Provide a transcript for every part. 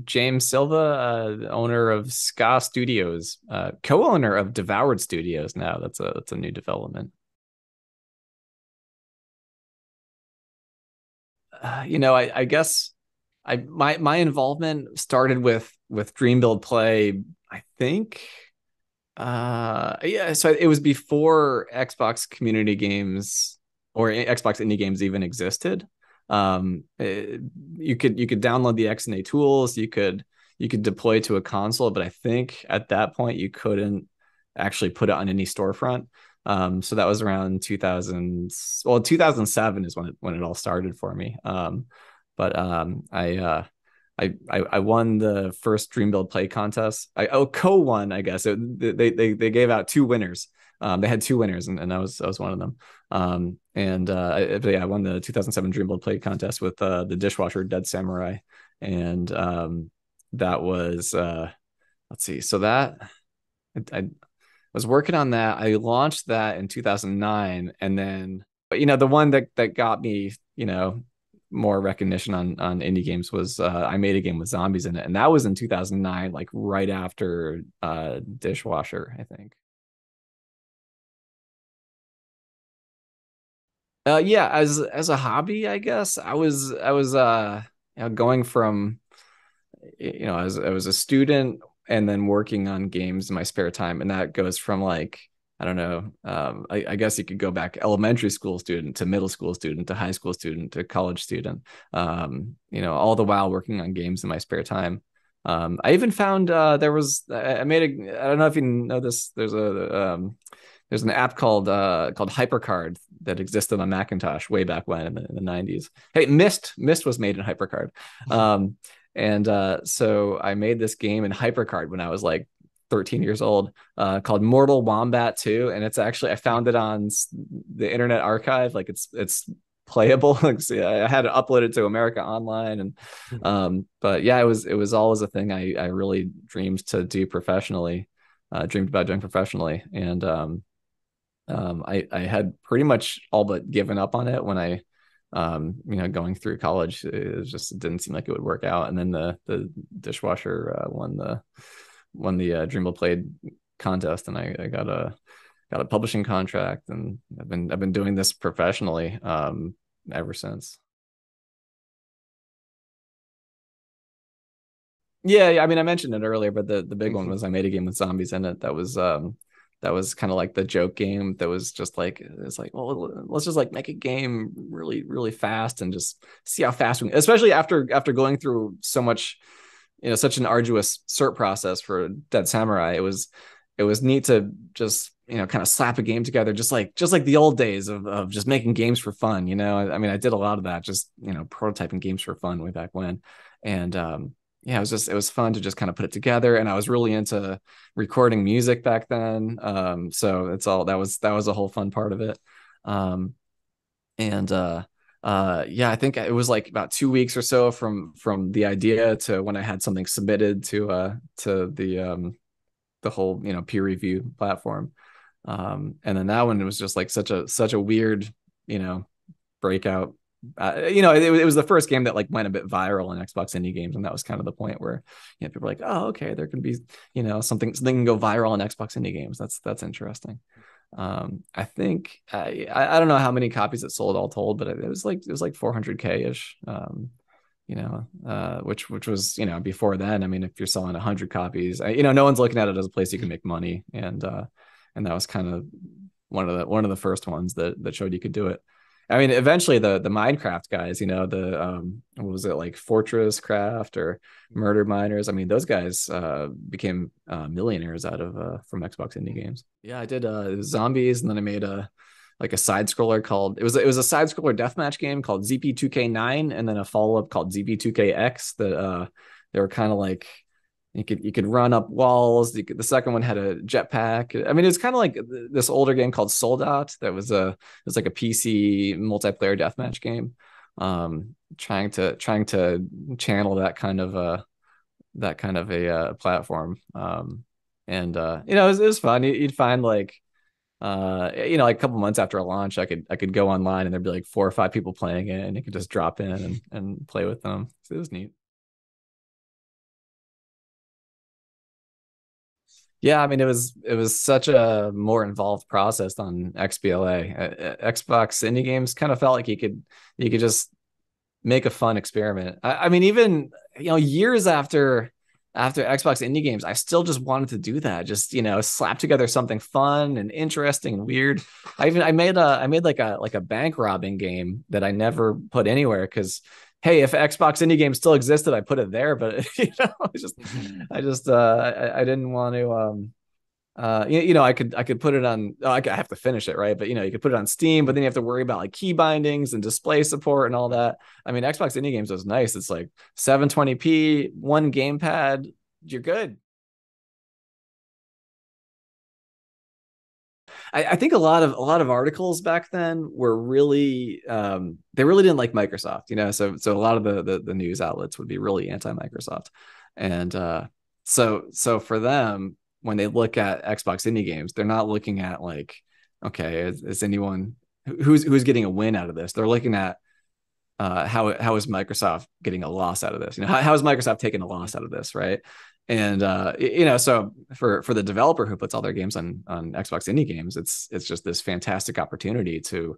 James Silva, owner of Ska Studios, co-owner of Devoured Studios. Now that's a new development. I guess my involvement started with Dream Build Play. I think, yeah. So it was before Xbox Community Games or Xbox Indie Games even existed. You could download the XNA tools. You could deploy to a console, but I think at that point you couldn't actually put it on any storefront. So that was around 2000. Well, 2007 is when it all started for me. But I won the first Dream Build Play contest. I co-won, I guess. They gave out two winners. They had two winners, and I was one of them. But yeah, I won the 2007 Dream Build Play contest with the dishwasher Dead Samurai, and that was let's see. So that I was working on that. I launched that in 2009, and then the one that got me more recognition on indie games was I made a game with zombies in it, and that was in 2009, like right after Dishwasher, I think. Yeah, as a hobby, I guess I was going from I was a student and then working on games in my spare time, and that goes from like I don't know, I guess you could go back elementary school student to middle school student to high school student to college student, all the while working on games in my spare time. I even found I made I don't know if you know this. There's an app called HyperCard that existed on Macintosh way back when in the 90s. Hey, Mist was made in HyperCard. And so I made this game in HyperCard when I was like 13 years old, called Mortal Wombat 2, and it's actually I found it on the Internet Archive. Like it's playable. Like, so yeah, I had to upload it to America Online, and but yeah, it was always a thing I really dreamed to do professionally, dreamed about doing professionally, and I had pretty much all but given up on it when going through college. It didn't seem like it would work out. And then the dishwasher won the Dreamville Played contest, and I got a publishing contract, and I've been doing this professionally ever since. Yeah, yeah. I mean, I mentioned it earlier, but the big one was I made a game with zombies in it. That was kind of like the joke game. That was just like it's like, well, let's just like make a game really, really fast and just see how fast we, especially after going through so much, such an arduous cert process for Dead Samurai. It was neat to just kind of slap a game together, just like the old days of just making games for fun. I mean, I did a lot of that, just prototyping games for fun way back when, and yeah, it was fun to just kind of put it together. And I was really into recording music back then. So it's all that was a whole fun part of it. Um, and yeah, I think it was like about 2 weeks or so from the idea to when I had something submitted to the whole peer review platform. And then that one, it was just like such a weird you know breakout. It was the first game that like went a bit viral in Xbox indie games, and that was kind of the point where people were like, oh, okay, there can be something can go viral in Xbox indie games. That's interesting. I think I don't know how many copies it sold all told, but it was like 400K ish. Which was before then. I mean, if you're selling 100 copies, no one's looking at it as a place you can make money, and that was kind of one of the first ones that showed you could do it. I mean, eventually the Minecraft guys, the what was it, like Fortress Craft or Murder Miners? I mean, those guys became millionaires out of from Xbox indie games. Yeah, I did zombies, and then I made a side scroller called it was a side scroller deathmatch game called ZP2K9, and then a follow up called ZP2KX that they were kind of like you could run up walls. The second one had a jetpack. I mean, it was kind of like this older game called Soldat that was like a PC multiplayer deathmatch game. Trying to channel that kind of a platform. And it was fun. You'd find like like a couple months after a launch, I could go online and there'd be like 4 or 5 people playing it, and you could just drop in and play with them. So it was neat. Yeah, I mean it was such a more involved process on XBLA. Xbox indie games kind of felt like you could just make a fun experiment. I mean, even years after Xbox indie games, I still just wanted to do that. Just slap together something fun and interesting and weird. I made like a bank robbing game that I never put anywhere because hey, if Xbox indie games still existed, I put it there. But it's just I didn't want to I could put it on. Oh, I have to finish it, right? But you could put it on Steam, but then you have to worry about like key bindings and display support and all that. I mean, Xbox Indie Games was nice. It's like 720p, one gamepad, you're good. I think a lot of articles back then were really they really didn't like Microsoft, so a lot of the news outlets would be really anti-Microsoft, and so for them when they look at Xbox indie games, they're not looking at like, okay, is anyone who's getting a win out of this? They're looking at how is Microsoft getting a loss out of this? How is Microsoft taking a loss out of this, right? And so for the developer who puts all their games on Xbox indie games, it's just this fantastic opportunity to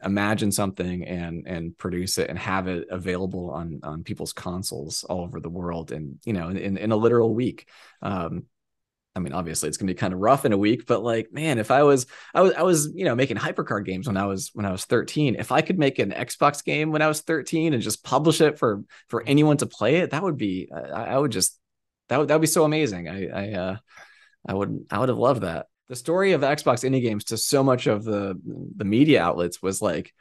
imagine something and produce it and have it available on people's consoles all over the world, and in a literal week. I mean, obviously it's gonna be kind of rough in a week, but like, man, if I was making hypercard games when I was 13. If I could make an Xbox game when I was 13 and just publish it for anyone to play it, that would be I would just that would be so amazing. I would have loved that. The story of Xbox indie games to so much of the media outlets was like,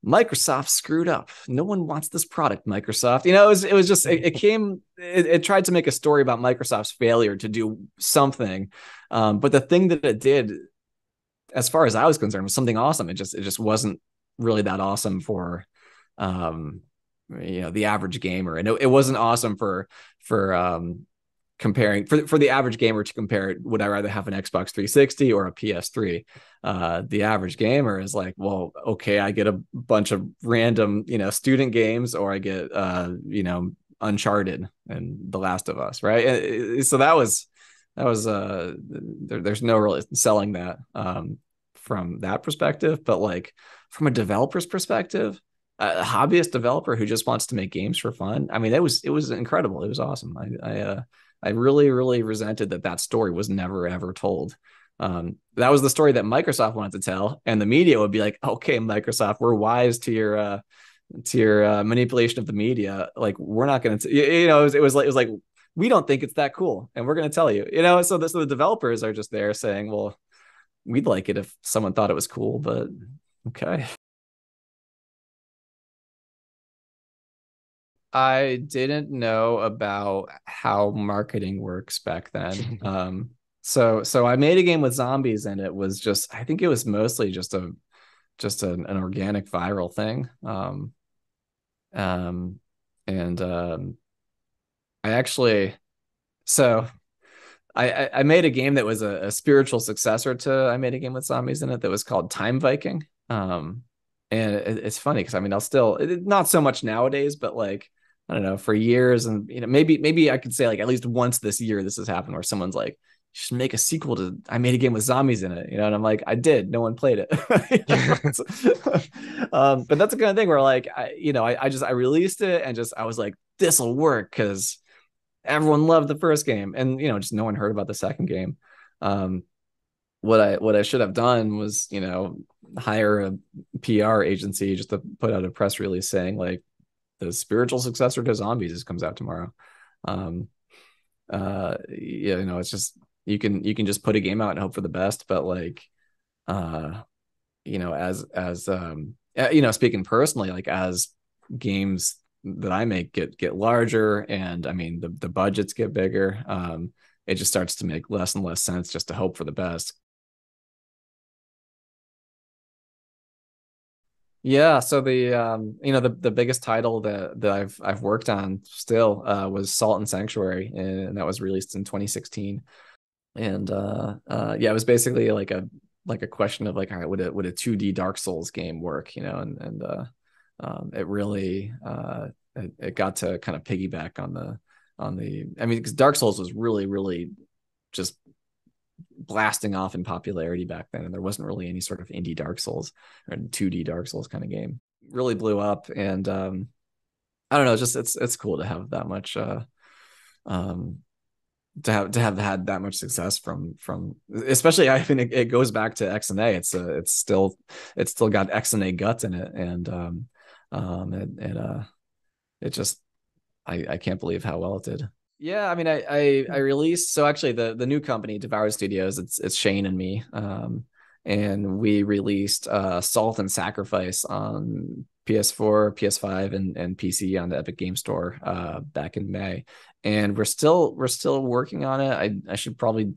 Microsoft screwed up. No one wants this product, Microsoft. It was just it tried to make a story about Microsoft's failure to do something. But the thing that it did, as far as I was concerned, was something awesome. It just wasn't really that awesome for um the average gamer. And it wasn't awesome for comparing for the average gamer to compare, would I rather have an Xbox 360 or a PS3? The average gamer is like, well, okay, I get a bunch of random, student games, or I get, Uncharted and The Last of Us, right? So there's no really selling that from that perspective, but like from a developer's perspective, a hobbyist developer who just wants to make games for fun. I mean, it was incredible. It was awesome. I really, really resented that story was never ever told. That was the story that Microsoft wanted to tell, and the media would be like, "Okay, Microsoft, we're wise to your manipulation of the media. Like, we're not going to, it was like we don't think it's that cool, and we're going to tell you, So the developers are just there saying, "Well, we'd like it if someone thought it was cool, but okay." I didn't know about how marketing works back then. So I made a game with zombies, and it was just, I think it was mostly just an organic viral thing. Um, and I actually so I made a game that was a spiritual successor to, I made a game with zombies in it that was called Time Viking. And it's funny because I mean, not so much nowadays, but like, I don't know, for years, and maybe I could say like at least once this year this has happened where someone's like, you should make a sequel to I made a game with zombies in it, and I'm like, I did. No one played it. But that's the kind of thing where like I released it and just I was like, this will work because everyone loved the first game, and just no one heard about the second game. um what I should have done was hire a PR agency just to put out a press release saying like, the spiritual successor to zombies comes out tomorrow. um yeah, it's just, you can just put a game out and hope for the best, but like, uh as speaking personally, like as games that I make get larger, and I mean the budgets get bigger, it just starts to make less and less sense just to hope for the best. Yeah, so the biggest title that I've worked on still was Salt and Sanctuary, and that was released in 2016. And yeah, it was basically like a question of like, all right, would a 2D Dark Souls game work, it really it got to kind of piggyback on the I mean, because Dark Souls was really, really just blasting off in popularity back then, and there wasn't really any sort of indie Dark Souls or 2D Dark Souls kind of game. Really blew up, and I don't know, just it's cool to have that much um to have had that much success from especially I mean it goes back to X and A. It's still got X and A guts in it, and it just I can't believe how well it did. Yeah, I mean, I released, so actually the new company, Devoured Studios, it's Shane and me, and we released Salt and Sacrifice on PS4, PS5, and PC on the Epic Game Store back in May, and we're still working on it. I should probably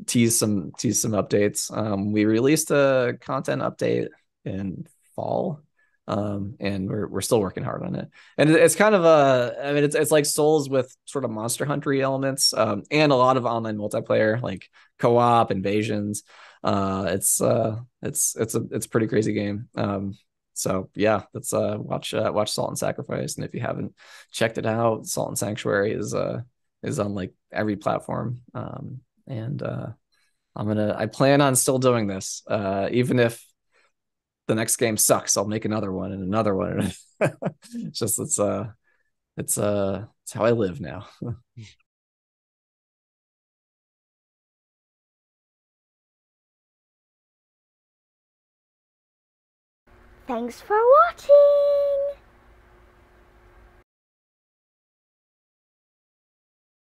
tease some updates. We released a content update in fall, and we're still working hard on it. And it's kind of I mean, it's like Souls with sort of Monster Hunter elements, and a lot of online multiplayer, like co-op invasions. It's a pretty crazy game. So yeah, let's watch Salt and Sacrifice, and if you haven't checked it out, Salt and Sanctuary is on like every platform. And I plan on still doing this, even if the next game sucks, I'll make another one and another one. It's just it's how I live now. Thanks for watching!